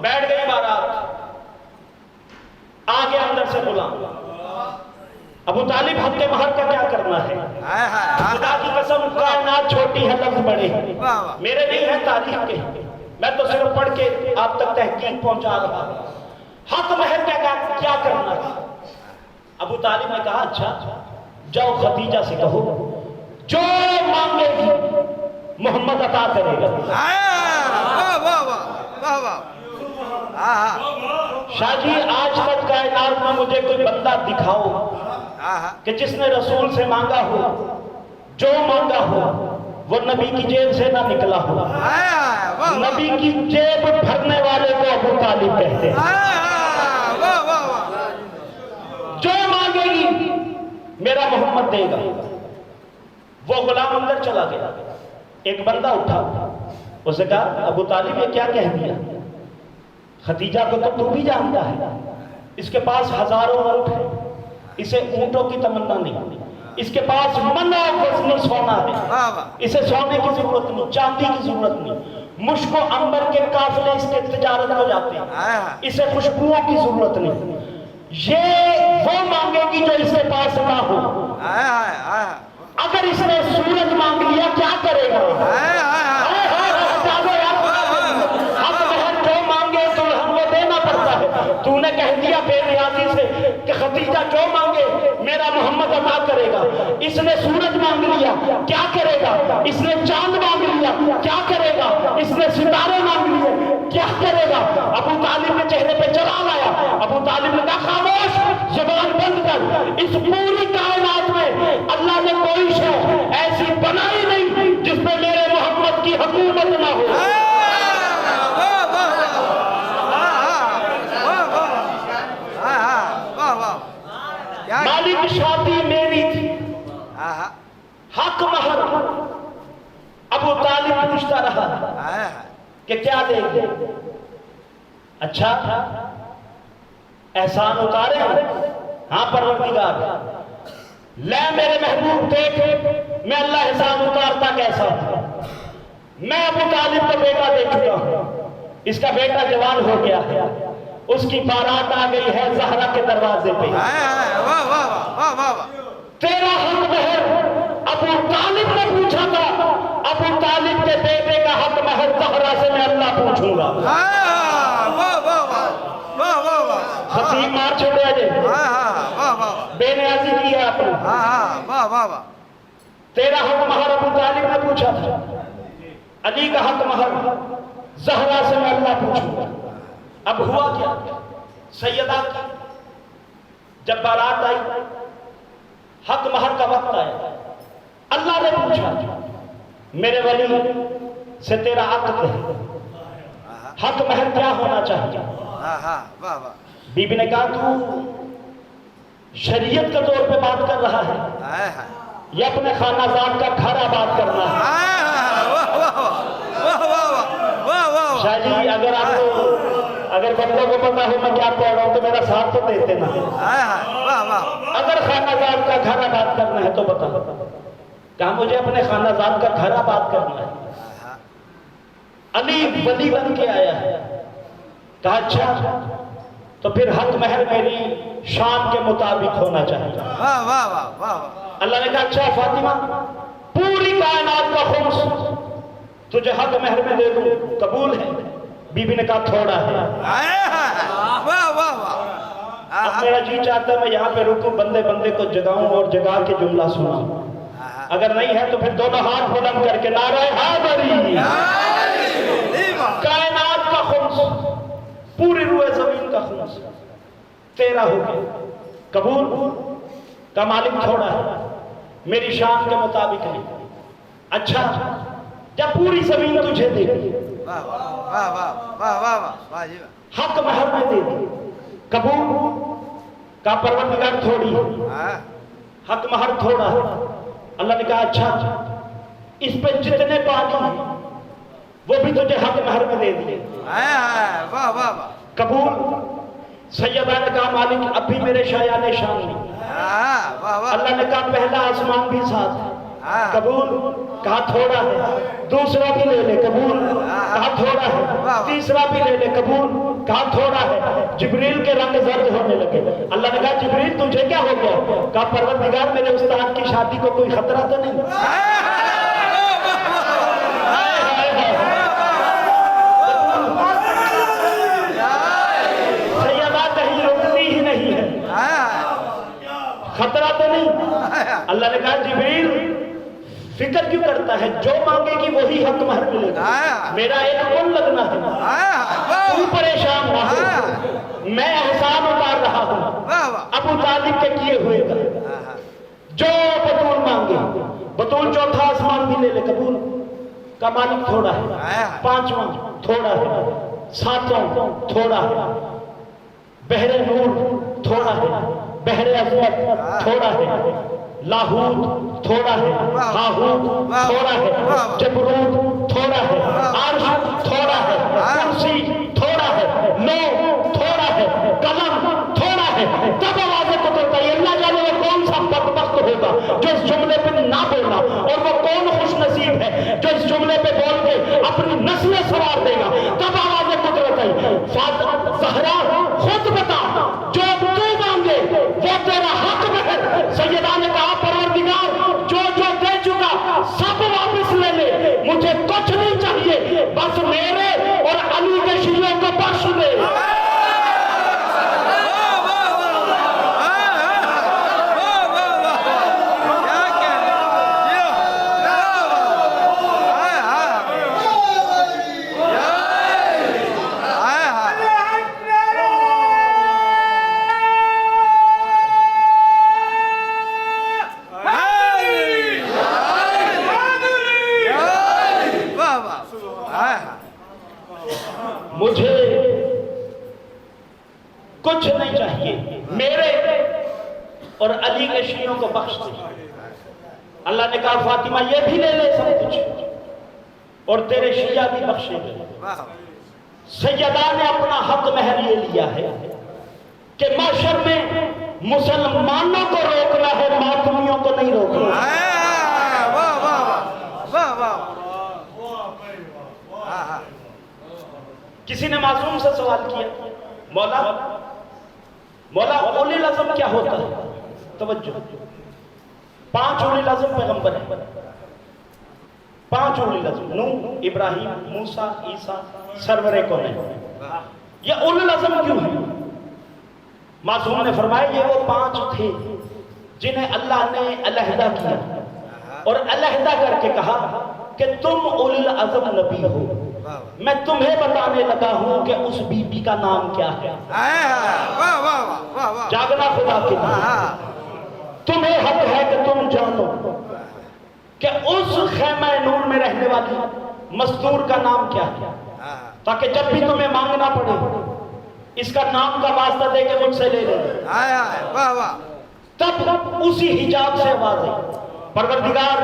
بیٹھ گئی بارات, آگے اندر سے غلام. ابو طالب حق کے مہر کا کیا کرنا ہے؟ خدا کی قسم کائنات چھوٹی ہے, لفظ بڑے ہیں, میرے نہیں ہیں تاریخ کے, میں تو صرف پڑھ کے آپ تک تحقیق پہنچا رہا ہوں. حق مہر کا کیا کرنا ہے؟ ابو طالب نے کہا اچھا جاؤ ختیجہ سے کہو جو مانگے گی محمد عطا کرے گا. شاہ جی آج تک کائنات میں مجھے کوئی بندہ دکھاؤ کہ جس نے رسول سے مانگا ہو, جو مانگا ہو وہ نبی کی جیب سے نہ نکلا ہو. نبی کی جیب بھرنے والے کو ابو طالب کہتے ہیں. جو مانگے گی میرا محمد دے گا. وہ غلام اندر چلا گیا, ایک بندہ اٹھا, اسے کہا ابو طالب یہ کیا کہہ دیا؟ ختیجہ کو تو بھی جانتا ہے, اس کے پاس ہزاروں اونٹ ہے, اسے اونٹوں کی تمنا نہیں, اس کے پاس منع وزنی سونا ہے, اسے سونے کی ضرورت نہیں, چاندی کی ضرورت نہیں, مشک و عنبر کے قافلے اس کے تجارت ہو جاتے ہیں, اسے خوشبوؤں کی ضرورت نہیں. یہ وہ مانگے گی جو اس کے پاس نہ ہو. اگر اس نے سورج مانگ لیا کیا کرے گا؟ تو نے کہہ دیا بے نیازی سے کہ خدیجہ جو مانگے میرا محمد عطا کرے گا. اس نے سورج مانگ لیا کیا کرے گا, اس نے چاند مانگ لیا کیا کرے گا, اس نے ستارے مانگ لیے کیا کرے گا. ابو طالب کے چہرے پہ جلال آیا. ابو طالب نے کہا خاموش, زبان بند کر. اس پوری کائنات میں اللہ نے کوئی شے ایسی بنائی نہیں جس پہ میرے محمد کی حکومت نہ ہو. مالک شادی میری تھی, حق مہر. ابو طالب پوچھتا رہا کہ کیا دیں گے. اچھا احسان اتارے, ہاں پروردگار لے میرے محبوب دیکھ میں اللہ احسان اتارتا کیسا ہوں. میں ابو طالب کا بیٹا دے چکا ہوں, اس کا بیٹا جوان ہو گیا ہے, اس کی بارات آ گئی ہے زہرا کے دروازے پہ. تیرا حق مہر ابو طالب نے پوچھا تھا, ابو طالب کے بیٹے کا حق مہر زہرا سے میں اللہ پوچھوں گا. خطیب مار چھوڑے جے بے نیازی کی ہے آپ نے. تیرا حق مہر ابو طالب نے پوچھا تھا, علی کا حق مہر زہرا سے میں اللہ پوچھوں گا. اب ہوا کیا, سیدہ جب بارات آئی حق مہر کا وقت آیا, اللہ نے پوچھا میرے ولی سے تیرا عقد ہے, حق مہر کیا ہونا چاہیے. بی بی نے کہا تو شریعت کے طور پہ بات کر رہا ہے یا اپنے خانہ زاد کا گھر آباد کرنا ہے. شاہ جی اگر آپ کو اگر بندوں کو پتا ہو میں کیا کہہ رہا ہوں تو میرا ساتھ تو دیتے نا. اگر خانہ زاد کا گھر آباد کرنا ہے تو بتا. کہا مجھے اپنے خانہ زاد کا گھر آباد کرنا ہے. علی ولی بن کے آیا ہے. کہا اچھا تو پھر حق مہر میری شان کے مطابق ہونا چاہیے. اللہ نے کہا اچھا فاطمہ پوری کائنات کا خمس تجھے حق مہر میں دے دوں, قبول ہے. بی بی نے کہا تھوڑا ہے. اب میرا جی چاہتا ہے میں یہاں پہ رکوں, بندے بندے کو جگاؤں اور جگا کے جملہ سناؤں. اگر نہیں ہے تو پھر دونوں ہاتھ بلند کر کے نعرہ حیدری. کائنات کا خمس, پوری روح زمین کا خمس تیرا ہو گیا, قبول. کا مالک تھوڑا ہے, میری شان کے مطابق نہیں. اچھا جب پوری زمین تجھے دے دی, حق مہر میں دے دی, قبول. کا پروردگار تھوڑی ہے, حق مہر تھوڑا ہے. اللہ نے کہا اچھا اس پہ جتنے پانی ہیں وہ بھی تجھے حق مہر میں دے دیے, قبول. سیدہ نے کہا مالک اب بھی میرے شایان شان نہیں. اللہ نے کہا پہلا آسمان بھی ساتھ ہے, قبول. کہا تھوڑا ہے. دوسرا بھی لے لے, قبول. کہا تھوڑا ہے. تیسرا بھی لے لے, قبول. کہا تھوڑا ہے. جبریل کے رنگ زرد ہونے لگے. اللہ نے کہا جبریل تجھے کیا ہو گیا. کہا پروردگار میرے استاد کی شادی کو کوئی خطرہ تو نہیں. سیدہ کہیں رکتی ہی نہیں ہے, خطرہ تو نہیں. اللہ نے کہا جبریل فکر کیوں کرتا ہے, جو مانگے گی وہی حق مہر ملے گا. میرا ایک کون لگنا ہے, تو پریشان نہ ہو, میں احسان اتار رہا ہوں ابو طالب کے کیے ہوئے کا. جو بطول مانگے, بطول چوتھا آسمان بھی لے لے, قبول. کا مالک تھوڑا ہے, پانچواں تھوڑا ہے, ساتواں تھوڑا ہے, بحر نور تھوڑا ہے, بحر عظمت تھوڑا ہے, لاہوت تھوڑا ہے, ہاہوت تھوڑا ہے, جبروت تھوڑا ہے, عرش تھوڑا ہے, کرسی تھوڑا ہے, لو تھوڑا ہے, قلم تھوڑا ہے. تب آواز کو کرتا ہے اللہ جانے وہ کون سا بدبخت ہوگا جو اس جملے پہ نہ بولنا, اور وہ کون خوش نصیب ہے جو اس جملے پہ بول کے اپنی نسلیں سوار دے گا. تب آواز کو کرتا ہے زہرا خود بتا جو تو مانگے وہ تیرا حق مہر. سیدہ نے کہا پروردگار جو دے چکا سب واپس لے لے, مجھے کچھ نہیں چاہیے, بس میرے اور علی کے شیعوں کو بخش دے. کچھ نہیں چاہیے، میرے اور علی کے شیعوں کو بخش دے۔ اللہ نے کہا فاطمہ یہ بھی لے لے سب کچھ، اور تیرے شیعہ بھی بخشے گئے۔ سیدہ نے اپنا حق مہر یہ لیا ہے کہ معاشر میں مسلمانوں کو روکنا ہے، ماتمیوں کو نہیں روکنا۔ کسی نے معصوم سے سوال کیا، مولا اولی العزم کیا ہوتا ہے؟ توجہ، 5 اولی العزم پیغمبر ہیں، 5 اولی العزم، نوح، ابراہیم، موسیٰ، عیسیٰ، سرور کونین۔ یہ اولی العزم کیوں ہے؟ معصوم نے فرمایا یہ وہ 5 تھے جنہیں اللہ نے علیحدہ کیا اور علیحدہ کر کے کہا کہ تم اولی العزم نبی ہو، میں تمہیں بتانے لگا ہوں کہ اس بی بی کا نام کیا ہے۔ جاگنا خدا کے لیے، تمہیں حق ہے کہ تم جانو کہ اس خیمہ نور میں رہنے والی مزدور کا نام کیا ہے، تاکہ جب بھی تمہیں مانگنا پڑے اس کا نام کا واسطہ دے کے مجھ سے لے لے۔ تب اسی حجاب سے آواز آئی، پروردگار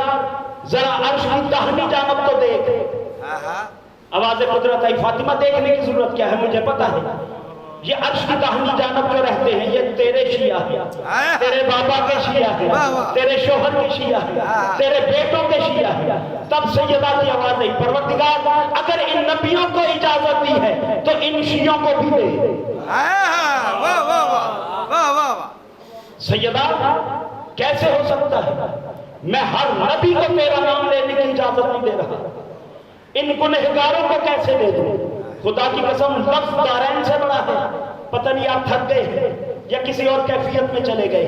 ذرا عرش کی داہنی جانب تو دیکھ۔ آواز قدرت آئی، فاطمہ دیکھنے کی ضرورت کیا ہے، مجھے پتا ہے یہ عرش کی داہنی جانب جو رہتے ہیں یہ تیرے شیعہ ہیں، تیرے بابا کے شیعہ ہیں، تیرے شوہر کے شیعہ ہیں، تیرے بیٹوں کے شیعہ ہیں۔ تب سیدہ کی آواز آئی، پروردگار اگر ان نبیوں کو اجازت دی ہے تو ان شیعوں کو بھی دے۔ سیدہ کیسے ہو سکتا ہے؟ میں ہر نبی کو تیرا نام لینے کی اجازت نہیں دے رہا، ان گنہگاروں کو کیسے دے دوں؟ خدا کی قسم لفظ دارین سے بڑا ہے۔ پتہ نہیں آپ تھک گئے یا کسی اور کیفیت میں چلے گئے،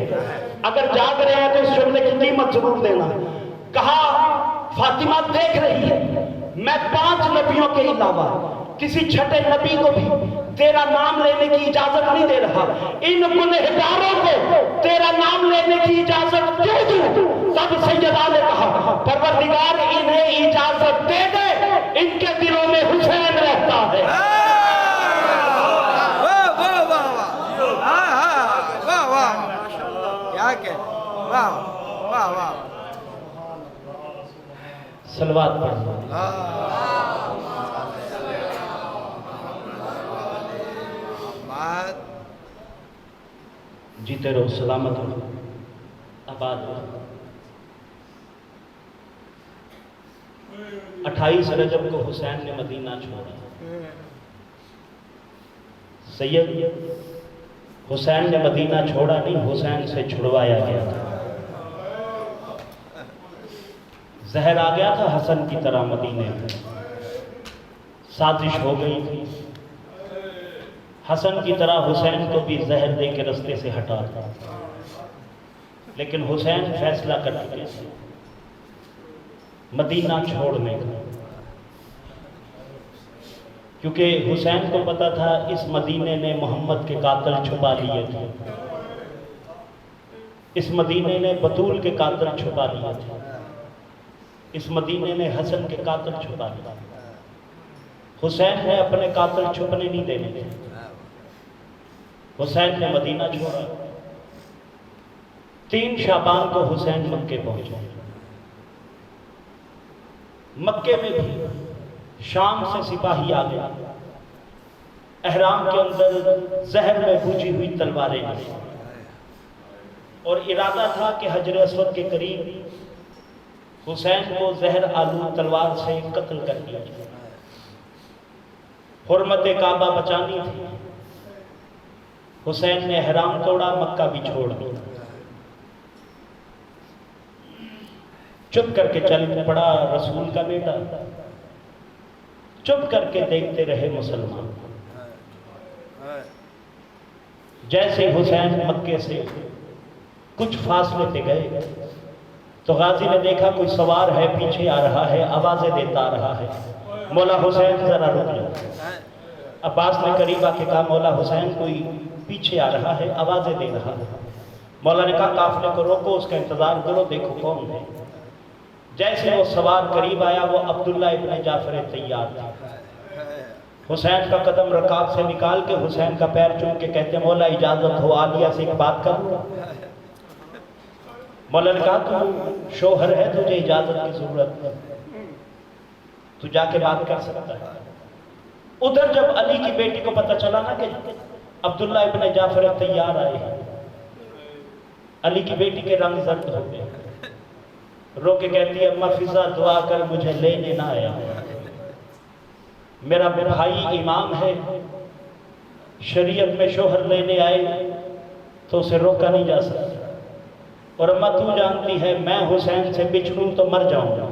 اگر جاگ رہے ہیں تو اس جملے کی قیمت ضرور دینا۔ کہا فاطمہ دیکھ رہی ہے میں 5 نبیوں کے علاوہ کسی چھٹے نبی کو بھی تیرا نام لینے کی اجازت نہیں دے رہا، ان گنہگاروں کو تیرا نام لینے کی اجازت کیوں دوں؟ تب سیدہ نے کہا پروردگار انہیں اجازت دے دے، ان کے دلوں میں حسین رہتا ہے۔ صلوات پڑھو۔ جیتے رہو، سلامت ہو، آباد ہو۔ 28 رجب کو حسین نے مدینہ چھوڑا۔ سید حسین نے مدینہ چھوڑا نہیں، حسین سے چھڑوایا گیا تھا۔ زہر آ گیا تھا حسن کی طرح مدینے میں، سازش ہو گئی تھی حسن کی طرح حسین کو بھی زہر دے کے رستے سے ہٹا تھا، لیکن حسین فیصلہ کر چکے تھے مدینہ چھوڑنے کا، کیونکہ حسین کو پتا تھا اس مدینے نے محمد کے قاتل چھپا لیے تھے، اس مدینے نے بطول کے قاتل چھپا لیے تھے، اس مدینے نے حسن کے قاتل چھپا لیے۔ حسین نے اپنے قاتل چھپنے نہیں دینے تھے، حسین نے مدینہ چھوڑا۔ 3 شعبان کو حسین مکے پہنچے۔ مکے میں بھی شام سے سپاہی آ گیا، احرام کے اندر زہر میں بھوجی ہوئی تلواریں لی، اور ارادہ تھا کہ حجر اسود کے قریب حسین کو زہر آلود تلوار سے قتل کر دیا جائے۔ حرمت کعبہ بچانی تھی، حسین نے احرام توڑا، مکہ بھی چھوڑ دیا، چپ کر کے چل پڑا رسول کا بیٹا، چپ کر کے دیکھتے رہے مسلمان۔ جیسے حسین مکے سے کچھ فاصلے پہ گئے تو غازی نے دیکھا کوئی سوار ہے، پیچھے آ رہا ہے، آوازیں دیتا آ رہا ہے، مولا حسین ذرا رک جاؤ۔ عباس نے قریب آ کے کہا مولا حسین کوئی پیچھے آ رہا ہے، آوازیں دے رہا ہے۔ مولا نے کہا قافلے کو روکو، اس کا انتظار کرو، دیکھو کون ہے۔ جیسے وہ سوار قریب آیا وہ عبداللہ ابن جعفر طیار تھا۔ حسین کا قدم رکاب سے نکال کے حسین کا پیر چوم کے کہتے ہیں مولا اجازت ہو عالیہ سے ایک بات کروں. مولا نے کہا تو شوہر ہے تجھے اجازت کی ضرورت نہیں, تو جا کے بات کر سکتا ہے. ادھر جب علی کی بیٹی کو پتہ چلا نا کہ عبداللہ ابن جعفر تیار آئے ہیں, علی کی بیٹی کے رنگ زرد ہو گئے, رو کے کہتی ہے اماں فضا دعا کر مجھے لینے نہ آیا, میرا بھائی امام ہے, شریعت میں شوہر لینے آئے تو اسے روکا نہیں جا سکتا, اور اماں تو جانتی ہے میں حسین سے بچھڑوں تو مر جاؤں گا.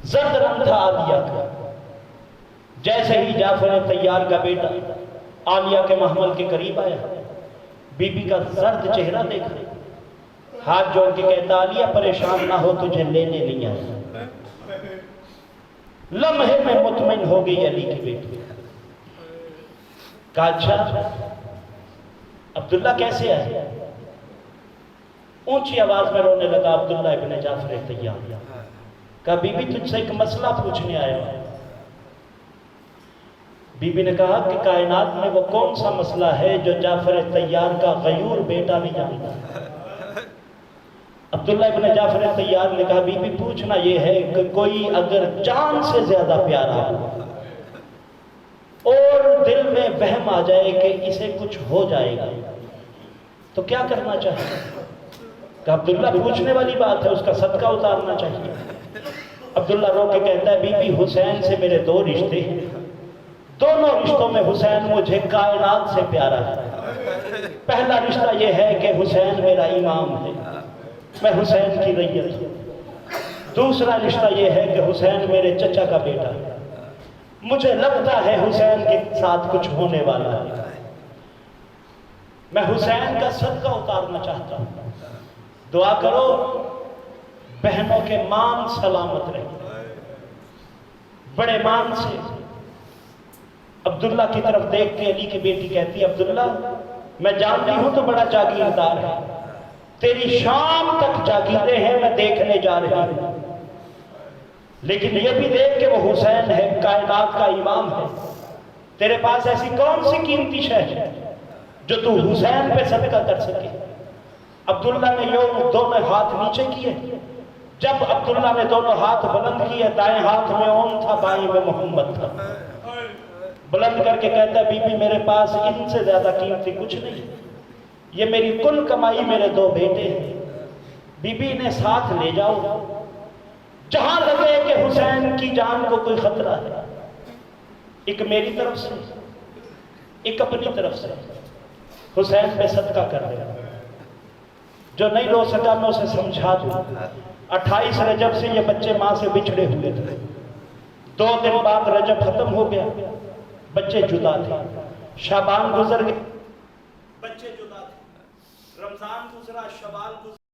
زرد رنگ تھا عالیہ کا. جیسے ہی جعفر تیار کا بیٹا عالیہ کے محمل کے قریب آیا, بی بی کا زرد چہرہ دیکھا, ہاتھ جوڑ کے کہتا عالیہ پریشان نہ ہو تجھے لینے نہیں آیا. لمحے میں مطمئن ہو گئی علی کی بیٹی. کہا اچھا عبداللہ کیسے آئے؟ اونچی آواز میں رونے لگا عبداللہ ابن جعفر تیار. کہا بی بی تجھ سے ایک مسئلہ پوچھنے آیا ہوں. بی بی نے کہا کہ کائنات میں وہ کون سا مسئلہ ہے جو جعفر تیار کا غیور بیٹا نہیں جانتا؟ عبداللہ ابن جعفر تیار نے کہا بی بی پوچھنا یہ ہے کہ کوئی اگر جان سے زیادہ پیارا ہو اور دل میں وہم آ جائے کہ اسے کچھ ہو جائے گا تو کیا کرنا چاہیے؟ کہ عبداللہ پوچھنے والی بات ہے, اس کا صدقہ اتارنا چاہیے. عبداللہ رو کے کہتا ہے بی بی حسین سے میرے دو رشتے ہیں, دونوں رشتوں میں حسین مجھے کائنات سے پیارا ہے. پہلا رشتہ یہ ہے کہ حسین میرا امام ہے, میں حسین کی ریت ہوں. دوسرا رشتہ یہ ہے کہ حسین میرے چچا کا بیٹا ہے, مجھے لگتا ہے حسین کے ساتھ کچھ ہونے والا ہے, میں حسین کا صدقہ اتارنا چاہتا ہوں. دعا کرو بہنوں کے مان سلامت رہے. بڑے مان سے عبداللہ کی طرف دیکھ کے علی کی بیٹی کہتی ہے عبداللہ میں جانتی ہوں تو بڑا جاگیردار ہے, تیری شام تک جاگیریں ہیں, میں دیکھنے جا رہی ہوں, لیکن یہ بھی دیکھ کہ وہ حسین ہے, کائنات کا امام ہے. تیرے پاس ایسی کون سی قیمتی شے ہے جو تو حسین پہ صدقہ کر سکے؟ عبداللہ نے یوں دونوں ہاتھ نیچے کیے. جب عبداللہ نے دونوں ہاتھ بلند کیے, دائیں ہاتھ میں اون تھا, بائیں میں محمد تھا. بلند کر کے کہتا ہے بی بی میرے پاس ان سے زیادہ قیمتی کچھ نہیں, یہ میری کل کمائی میرے دو بیٹے ہیں. بی بی انہیں ساتھ لے جاؤ, جہاں لگے کہ حسین کی جان کو کوئی خطرہ ہے, ایک میری طرف سے ایک اپنی طرف سے حسین پہ صدقہ کر دے. جو نہیں رو سکا میں اسے سمجھا دوں. 28 رجب سے یہ بچے ماں سے بچھڑے ہوئے تھے. 2 دن بعد رجب ختم ہو گیا, بچے جدا تھے. شعبان گزر گئے, بچے جدا تھے. رمضان گزرا, شوال گزرا.